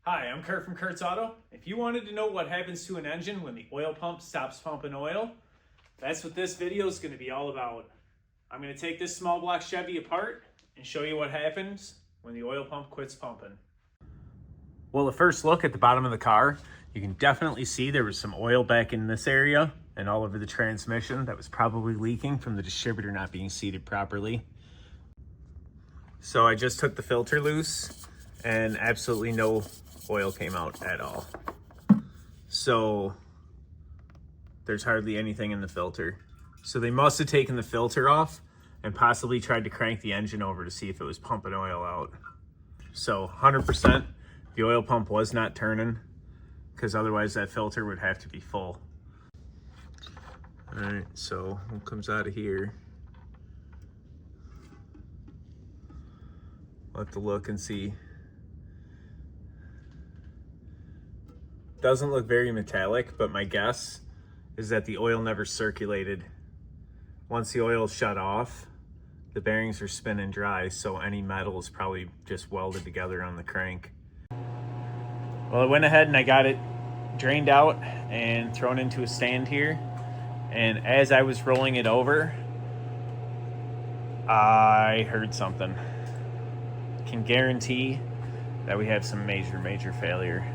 Hi, I'm Kurt from Kurt's Auto. If you wanted to know what happens to an engine when the oil pump stops pumping oil, that's what this video is going to be all about. I'm going to take this small block Chevy apart and show you what happens when the oil pump quits pumping. Well, at first look at the bottom of the car, you can definitely see there was some oil back in this area and all over the transmission that was probably leaking from the distributor not being seated properly. So I just took the filter loose and absolutely no oil came out at all. So there's hardly anything in the filter. So they must have taken the filter off and possibly tried to crank the engine over to see if it was pumping oil out. So 100% the oil pump was not turning, because otherwise that filter would have to be full. All right, so what comes out of here? We'll have to look and see. Doesn't look very metallic, but my guess is that the oil never circulated. Once the oil shut off, the bearings are spinning dry, so any metal is probably just welded together on the crank. Well, I went ahead and I got it drained out and thrown into a stand here. And as I was rolling it over, I heard something. Can guarantee that we have some major failure.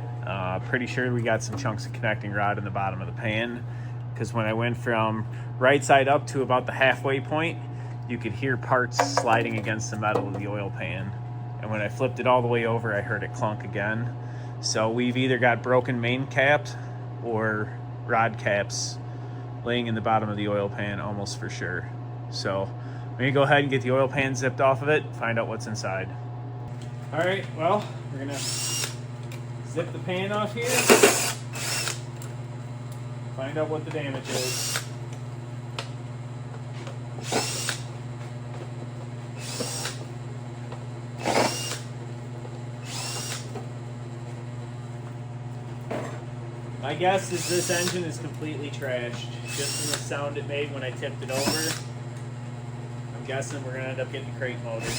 Pretty sure we got some chunks of connecting rod in the bottom of the pan, because when I went from right side up to about the halfway point, you could hear parts sliding against the metal of the oil pan. And when I flipped it all the way over, I heard it clunk again. So we've either got broken main caps or rod caps laying in the bottom of the oil pan almost for sure. So I'm gonna go ahead and get the oil pan zipped off of it, find out what's inside. All right, well, we're gonna zip the pan off here, find out what the damage is. My guess is this engine is completely trashed, just from the sound it made when I tipped it over. I'm guessing we're gonna end up getting the crate motor.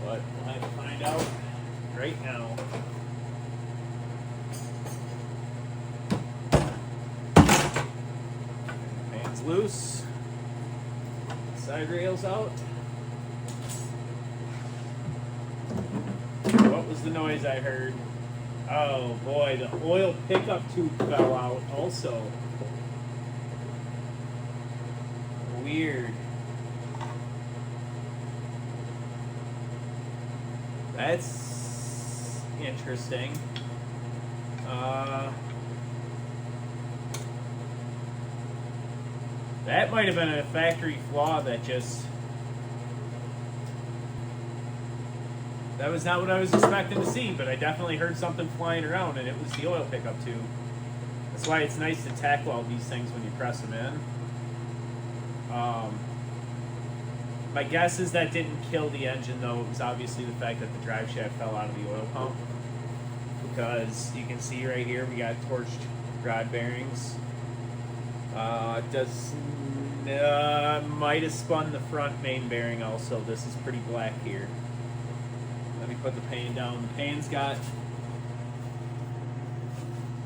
But we'll have to find out right now. Pan's loose. Side rails out. What was the noise I heard? Oh boy, the oil pickup tube fell out also. Weird. That's interesting. That might have been a factory flaw that was not what I was expecting to see, but I definitely heard something flying around, and it was the oil pickup tube. That's why it's nice to tack weld these things when you press them in. My guess is that didn't kill the engine, though. It was obviously the fact that the drive shaft fell out of the oil pump, because you can see right here we got torched rod bearings. Might have spun the front main bearing also. This is pretty black here. Let me put the pan down. The pan's got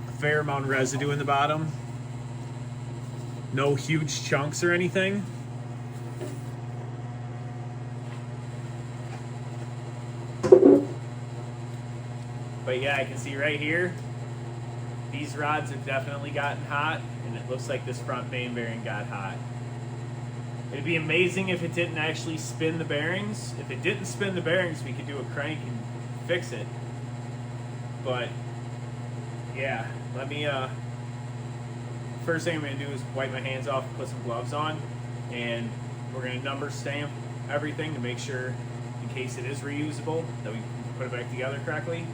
a fair amount of residue in the bottom. No huge chunks or anything. But yeah, I can see right here, these rods have definitely gotten hot, and it looks like this front main bearing got hot. It'd be amazing if it didn't actually spin the bearings. If it didn't spin the bearings, we could do a crank and fix it. But yeah, let me, first thing I'm gonna do is wipe my hands off and put some gloves on, and we're gonna number stamp everything to make sure, in case it is reusable, that we can put it back together correctly.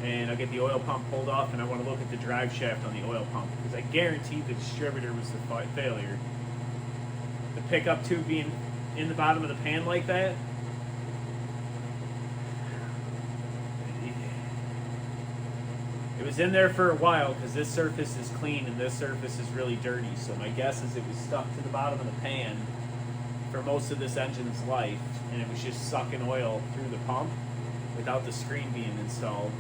And I'll get the oil pump pulled off, and I want to look at the drive shaft on the oil pump, because I guarantee the distributor was the failure. The pickup tube being in the bottom of the pan like that, it was in there for a while, because this surface is clean and this surface is really dirty. So my guess is it was stuck to the bottom of the pan for most of this engine's life, and it was just sucking oil through the pump. without the screen being installed.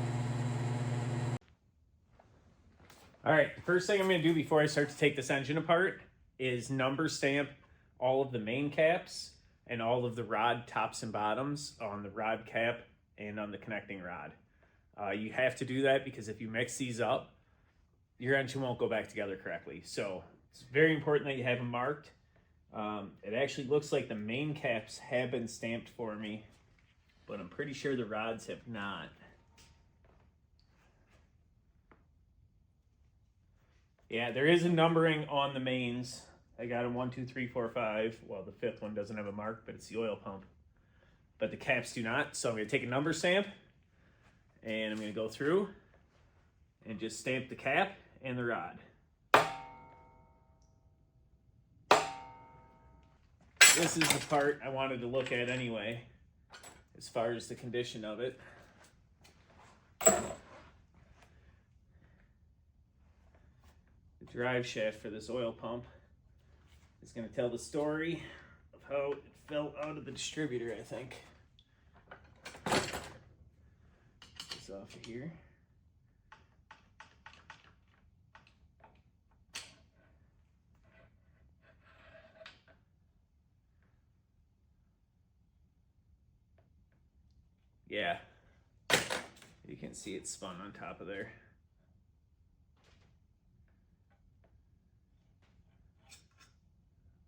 All right, the first thing I'm going to do before I start to take this engine apart is number stamp all of the main caps and all of the rod tops and bottoms on the rod cap and on the connecting rod. You have to do that because if you mix these up, your engine won't go back together correctly. So it's very important that you have them marked. It actually looks like the main caps have been stamped for me, but I'm pretty sure the rods have not. Yeah, there is a numbering on the mains. I got them 1, 2, 3, 4, 5. Well, the fifth one doesn't have a mark, but it's the oil pump. But the caps do not. So I'm going to take a number stamp, and I'm going to go through and just stamp the cap and the rod. This is the part I wanted to look at anyway, as far as the condition of it. The drive shaft for this oil pump is going to tell the story of how it fell out of the distributor, I think. This off of here. Yeah, you can see it spun on top of there.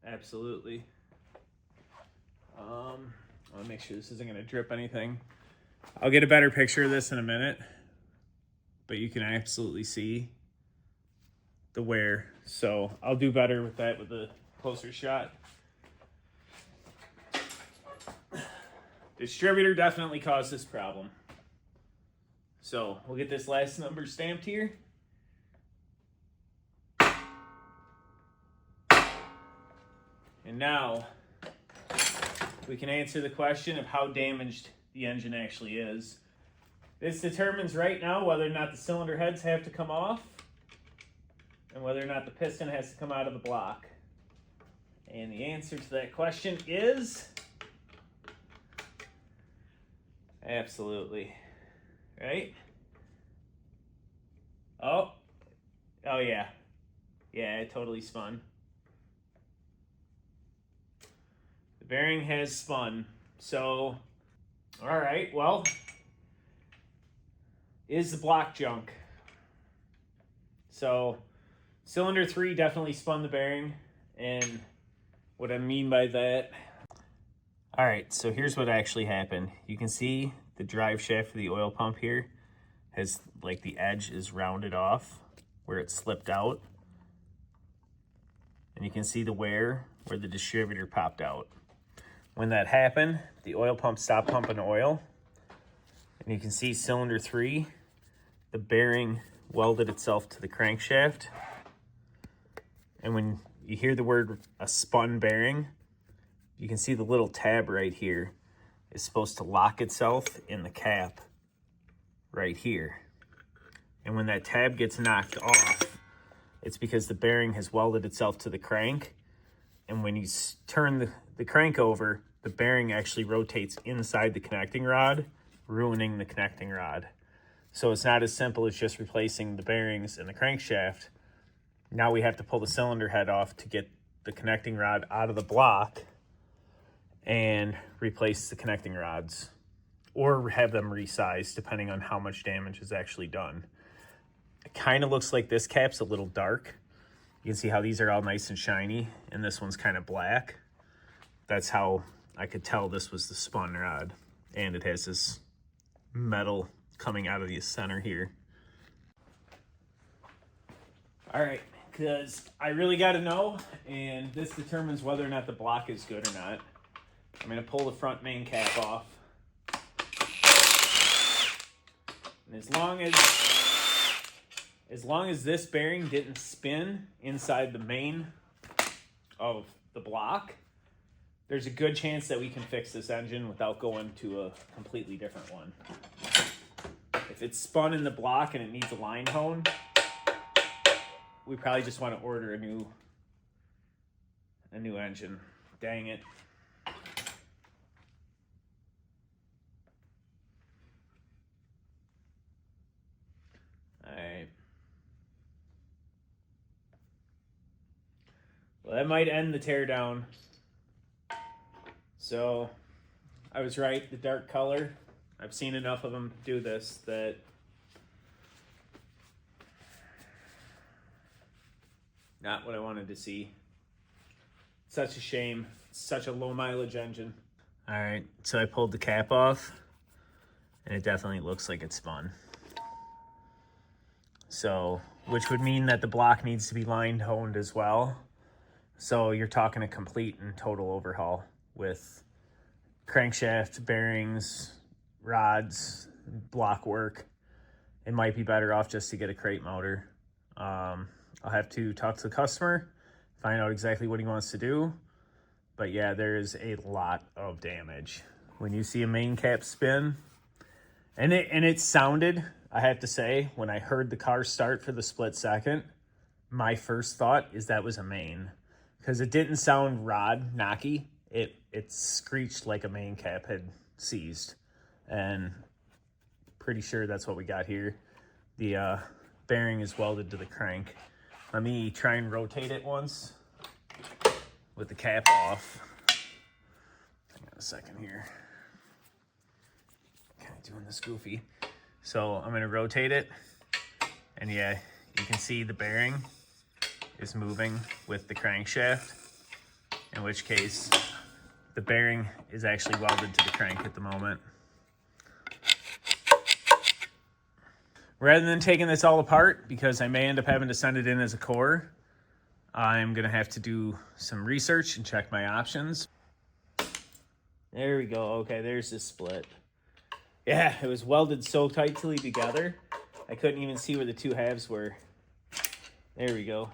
Absolutely. I want to make sure this isn't going to drip anything. I'll get a better picture of this in a minute, but you can absolutely see the wear. So I'll do better with that with a closer shot. Distributor definitely caused this problem. So we'll get this last number stamped here. And now we can answer the question of how damaged the engine actually is. This determines right now whether or not the cylinder heads have to come off and whether or not the piston has to come out of the block. And the answer to that question is absolutely. Right? Oh yeah. Yeah, it totally spun. The bearing has spun. So, all right, well, is the block junk? So, cylinder 3 definitely spun the bearing, and what I mean by that, all right, so here's what actually happened. You can see the drive shaft for the oil pump here has, like, the edge is rounded off where it slipped out. And you can see the wear where the distributor popped out. When that happened, the oil pump stopped pumping oil. And you can see cylinder 3, the bearing welded itself to the crankshaft. And when you hear the word a spun bearing, you can see the little tab right here is supposed to lock itself in the cap right here. And when that tab gets knocked off, it's because the bearing has welded itself to the crank. And when you turn the crank over, the bearing actually rotates inside the connecting rod, ruining the connecting rod. So it's not as simple as just replacing the bearings in the crankshaft. Now we have to pull the cylinder head off to get the connecting rod out of the block and replace the connecting rods, or have them resized depending on how much damage is actually done. It kind of looks like this cap's a little dark. You can see how these are all nice and shiny, and this one's kind of black. That's how I could tell this was the spun rod. And it has this metal coming out of the center here. All right, because I really got to know, and this determines whether or not the block is good or not. I'm going to pull the front main cap off. And as long as this bearing didn't spin inside the main of the block, there's a good chance that we can fix this engine without going to a completely different one. If it's spun in the block and it needs a line hone, we probably just want to order a new engine. Dang it. Well, that might end the teardown. So I was right, the dark color. I've seen enough of them do this that not what I wanted to see. Such a shame. Such a low mileage engine. All right, so I pulled the cap off and it definitely looks like it's spun. So, which would mean that the block needs to be line honed as well. So you're talking a complete and total overhaul with crankshaft, bearings, rods, block work. It might be better off just to get a crate motor. I'll have to talk to the customer, find out exactly what he wants to do. But yeah, there's a lot of damage. When you see a main cap spin, and it sounded, I have to say, when I heard the car start for the split second, my first thought is that was a main. Because it didn't sound rod knocky. It screeched like a main cap had seized. And pretty sure that's what we got here. The bearing is welded to the crank. Let me try and rotate it once with the cap off. Hang on a second here. Kind of doing this goofy. So I'm going to rotate it. And yeah, you can see the bearing is moving with the crankshaft, in which case the bearing is actually welded to the crank at the moment. Rather than taking this all apart, because I may end up having to send it in as a core, I'm gonna have to do some research and check my options. There we go. Okay, there's this split. Yeah, it was welded so tightly together, I couldn't even see where the two halves were. There we go.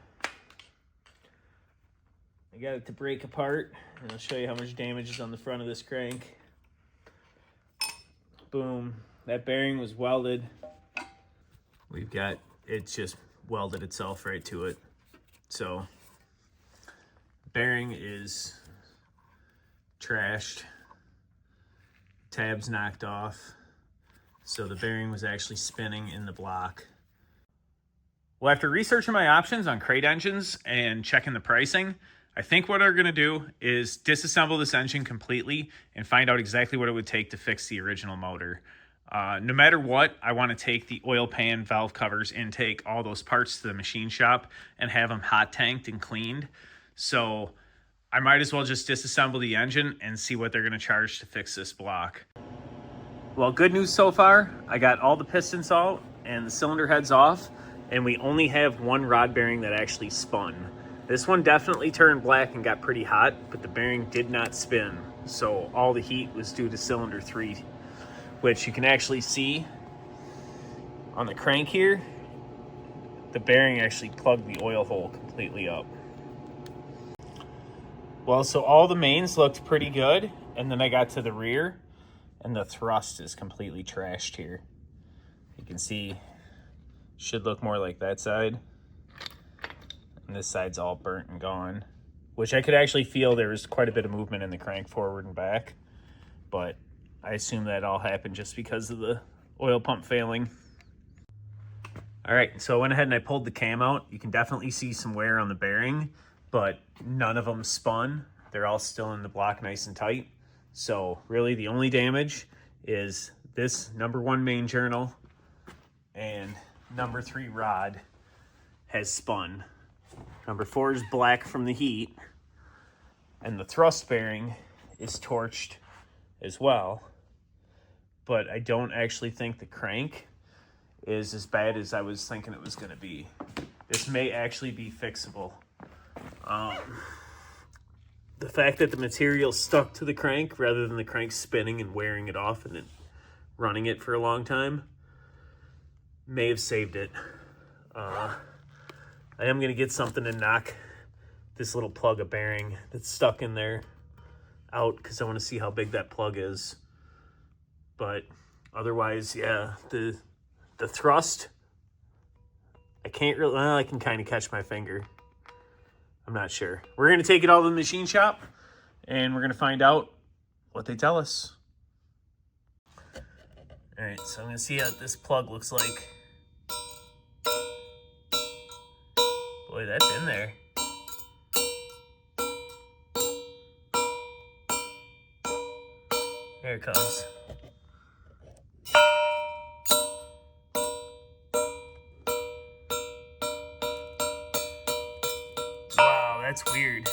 I got it to break apart, and I'll show you how much damage is on the front of this crank. Boom. That bearing was welded. We've got, it's just welded itself right to it. So, bearing is trashed. Tabs knocked off. So the bearing was actually spinning in the block. Well, after researching my options on crate engines and checking the pricing, I think what I'm going to do is disassemble this engine completely and find out exactly what it would take to fix the original motor. No matter what, I want to take the oil pan, valve covers, intake, all those parts to the machine shop and have them hot tanked and cleaned. So I might as well just disassemble the engine and see what they're going to charge to fix this block. Well, good news so far. I got all the pistons out and the cylinder heads off, and we only have one rod bearing that actually spun. This one definitely turned black and got pretty hot, but the bearing did not spin. So all the heat was due to cylinder 3, which you can actually see on the crank here. The bearing actually plugged the oil hole completely up. Well, so all the mains looked pretty good, and then I got to the rear, and the thrust is completely trashed here. You can see, should look more like that side. And this side's all burnt and gone, which I could actually feel there was quite a bit of movement in the crank forward and back, but I assume that all happened just because of the oil pump failing. All right, so I went ahead and I pulled the cam out. You can definitely see some wear on the bearing, but none of them spun. They're all still in the block nice and tight. So really the only damage is this number 1 main journal and number 3 rod has spun. Number 4 is black from the heat, and the thrust bearing is torched as well. But I don't actually think the crank is as bad as I was thinking it was going to be. This may actually be fixable. The fact that the material stuck to the crank rather than the crank spinning and wearing it off and then running it for a long time may have saved it. I am going to get something to knock this little plug of bearing that's stuck in there out because I want to see how big that plug is. But otherwise, yeah, the thrust, I can't really, well, I can kind of catch my finger. I'm not sure. We're going to take it all to the machine shop and we're going to find out what they tell us. All right, so I'm going to see how this plug looks like. Boy, that's in there. There it comes. Wow, that's weird.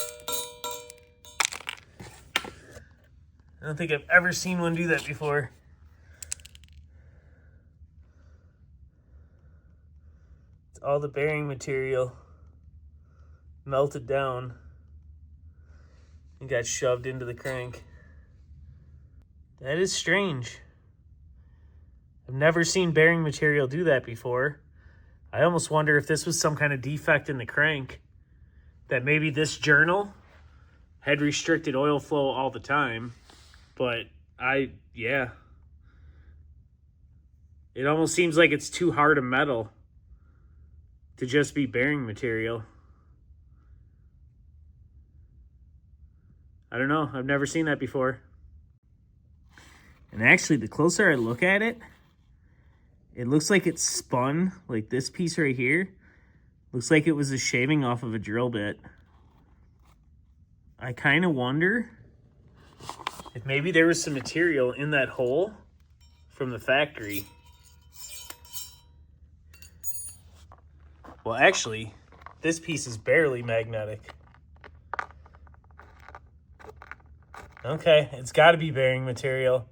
I don't think I've ever seen one do that before. It's all the bearing material melted down and got shoved into the crank. That is strange. I've never seen bearing material do that before. I almost wonder if this was some kind of defect in the crank, that maybe this journal had restricted oil flow all the time. But yeah. It almost seems like it's too hard a metal to just be bearing material. I don't know. I've never seen that before. And actually, the closer I look at it, it looks like it's spun, like this piece right here. Looks like it was a shaving off of a drill bit. I kind of wonder if maybe there was some material in that hole from the factory. Well, actually, this piece is barely magnetic. Okay, it's got to be bearing material.